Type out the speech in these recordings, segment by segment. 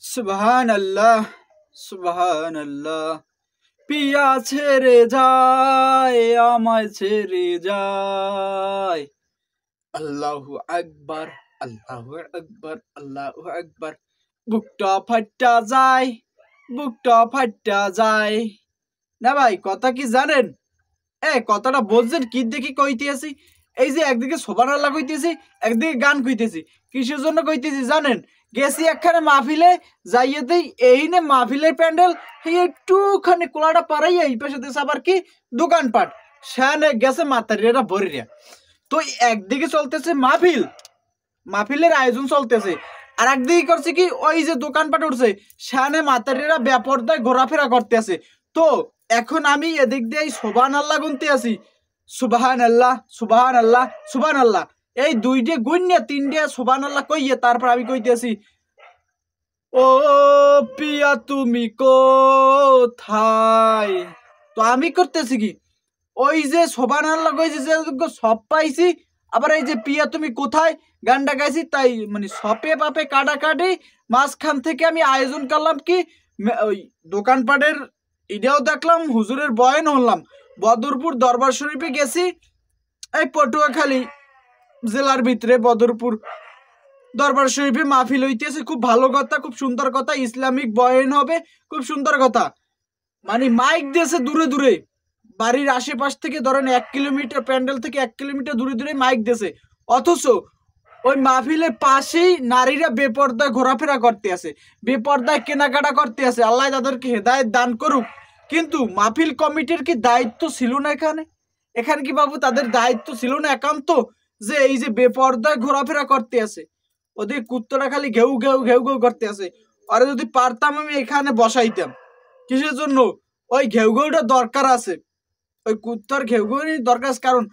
সুবহানাল্লাহ সুবহানাল্লাহ পিয়া ছেড়ে যায় আমায় ছেড়ে যায়। আল্লাহু আকবার আল্লাহু আকবার আল্লাহু আকবার। বুকটা ফাটা যায় বুকটা ফাটা যায়। না ভাই কথা কি জানেন? কথাটা বলছেন কি দেখি কইতেছি। এই যে একদিকে সুবহানাল্লাহ কইতেছি, একদিকে গান কইতেছি। কিসের জন্য কইতেছি জানেন? গেছি একখানে মাহফিলে, যাইয়েতেই এইনে মাহফিলের প্যান্ডেল একটুখানি কোলাটা পারাইয়া এই পাশে দিয়েছে আবার কি দোকানপাট। সেখানে গেছে মাতারিরা ভরিয়া। তো একদিকে চলতেছে মাহফিলের আয়োজন চলতেছে, আর একদিকে করছে কি ওই যে দোকানপাট উঠছে সেখানে মাতারিরা বেপরদায় ঘোরাফেরা করতে আছে। তো এখন আমি এদিক দিয়ে সুবহানাল্লাহ গুনতে আছি, সুবহানাল্লাহ সুবহানাল্লাহ সুবহানাল্লাহ। এই দুইটে গুনিয়া তিনটে সুবহানাল্লাহ কইয়ে তারপর আমি কইতেছি, ও পিয়া তুমি কোথায়। তো আমি করতেছি কি ওই যে সুবহানাল্লাহ কইছি যে সব পাইছি, আবার এই যে পিয়া তুমি কোথায় গানটা গাইছি, তাই মানে সপে পাপে কাটাকাটি মাঝখান থেকে আমি আয়োজন করলাম কি ওই দোকানপাটের এটাও দেখলাম, হুজুরের বয়ান হলাম। বদরপুর দরবার শরীফে গেছি, এই পটুয়াখালী জেলার ভিতরে বদরপুর দরবার শরীফে মাহফিল হইতেছে। খুব ভালো কথা, খুব সুন্দর কথা, ইসলামিক বয়ান হবে, খুব সুন্দর কথা। মানে মাইক দিয়েছে দূরে দূরে, বাড়ির আশেপাশ থেকে ধরেন 1 কিলোমিটার, প্যান্ডেল থেকে 1 কিলোমিটার দূরে দূরে মাইক দিয়েছে। অথচ ওই মাহফিলের পাশেই নারীরা বেপর্দায় ঘোরাফেরা করতে আছে, বেপর্দায় কেনাকাটা করতে আছে। আল্লাহ তাদেরকে হেদায়েত দান করুক। কিন্তু মাহফিল কমিটির কি দায়িত্ব ছিল না এখানে কি বাবু তাদের দায়িত্ব ছিল না একান্ত যে এই যে বেপর্দায় ঘোরাফেরা করতে আছে, ওদের কুত্তরা খালি ঘেউ ঘেউ ঘেউ ঘেউ করতে আছে। আর যদি পারতাম আমি এখানে বসাইতাম। কিসের জন্য? ওই ঘেউ ঘেউটা দরকার আছে, ওই কুত্তার ঘেউ ঘেউ দরকার আছে। কারণ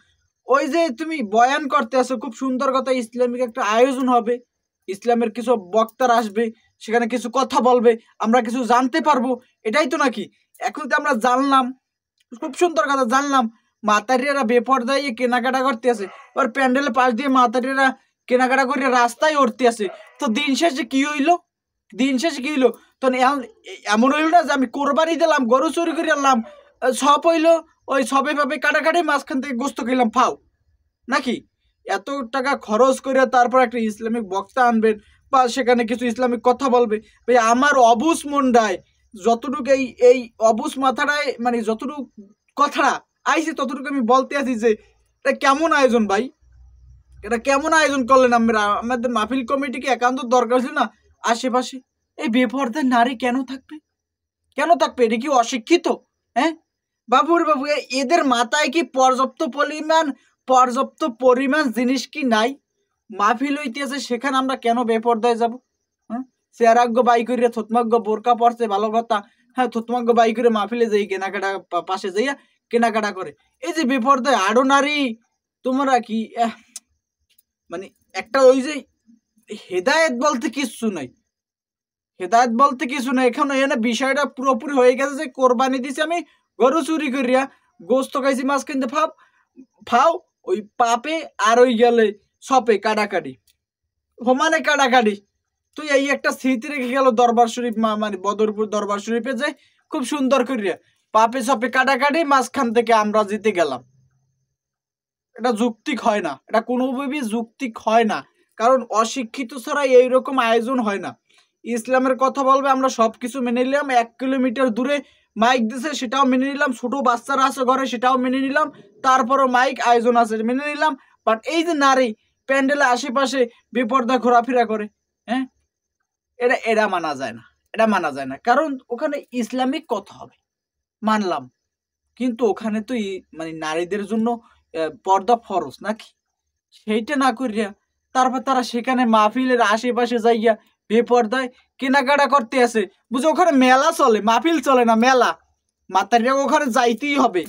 ওই যে তুমি বয়ান করতে আসো, খুব সুন্দর কথা, ইসলামিক একটা আয়োজন হবে, ইসলামের কিছু বক্তার আসবে, সেখানে কিছু কথা বলবে, আমরা কিছু জানতে পারবো, এটাই তো নাকি। এখন তো আমরা জানলাম, খুব সুন্দর কথা জানলাম, মাতারিয়ারা বেপরদায় কেনাকাটা করতে আছে। আর প্যান্ডেলের পাশ দিয়ে মাতারিয়ারা কেনাকাটা করে রাস্তায় উঠতে আছে। তো দিন শেষে কি হইলো? তো এমন হইল না যে আমি কোরবানি দিলাম, গরু চুরি করে আনলাম, সব হইলো ওই সবে ভাবে কাটাকাটি, মাঝখান থেকে গোস্ত খেলাম ফাও নাকি? এত টাকা খরচ করে তারপর একটা ইসলামিক বক্তা আনবেন বা সেখানে কিছু ইসলামিক কথা বলবে। ভাই আমার অবুজ মনটায় যতটুকু এই অবুজ মাথাটায় মানে যতটুকু কথাটা আইছে ততটুকু আমি বলতে আছি যে এটা কেমন আয়োজন ভাই, এটা কেমন আয়োজন করলেন আমরা? আমাদের মাহফিল কমিটিকে একান্ত দরকার ছিল না আশেপাশে এই বেপরদার নারী কেন থাকবে? এটা কি অশিক্ষিত? হ্যাঁ বাবুর বাবু, এদের মাথায় কি পর্যাপ্ত পরিমাণ জিনিস কি নাই? মাহফিল হইতেছে সেখানে আমরা কেন বেপরদায় যাব? হ্যাঁ, চেয়ারাগ্য বাই করে থতমাগ্য বোরকা পড়ছে ভালো কথা, হ্যাঁ থতমাগ্য বাই করে মাহফিলে যাই কেনাকাটা পাশে যাইয়া কেনাকাটা করে। এই যে বেপরদায় আরো নারী, তোমরা কি মানে একটা ওই যে হেদায়েত বলতে কিছু নাই, এখানে এনে বিষয়টা পুরোপুরি হয়ে গেছে যে কোরবানি দিছি আমি, গরু চুরি করিয়া গোস্ত খাইছি মাছ কিনতে ফাও ওই পাপে আর ওই গেলে সপে কাটাকাটি, সমানে কাটাকাটি। তুই এই একটা স্মৃতি রেখে গেল দরবার শরীফ, মানে বদরপুর দরবার শরীফে যে খুব সুন্দর করিয়া পাপে সপে কাটাকাটি, মাঝখান থেকে আমরা জিতে গেলাম। এটা যৌক্তিক হয় না, এটা কোনোভাবেই যৌক্তিক হয় না। কারণ অশিক্ষিত ছাড়া এইরকম আয়োজন হয় না। ইসলামের কথা বলবে, আমরা সবকিছু মেনে নিলাম। 1 কিলোমিটার দূরে মাইক দিছে সেটাও মেনে নিলাম, ছোট বাচ্চারা আছে ঘরে সেটাও মেনে নিলাম, তারপরও মাইক আয়োজন আছে মেনে নিলাম। বাট এই যে নারী প্যান্ডেলের আশেপাশে বেপরদা ঘোরাফেরা করে, হ্যাঁ এটা মানা যায় না। কারণ ওখানে ইসলামিক কথা হবে মানলাম, কিন্তু ওখানে তো মানে নারীদের জন্য পর্দা ফরজ নাকি, সেইটা না করিয়া তারপর তারা সেখানে মাহফিলের আশেপাশে যাইয়া বেপর্দায় কেনাকাটা করতে আছে। বুঝো ওখানে মেলা চলে, মাহফিল চলে না, মেলা। মাতারিয়া ওখানে যাইতেই হবে।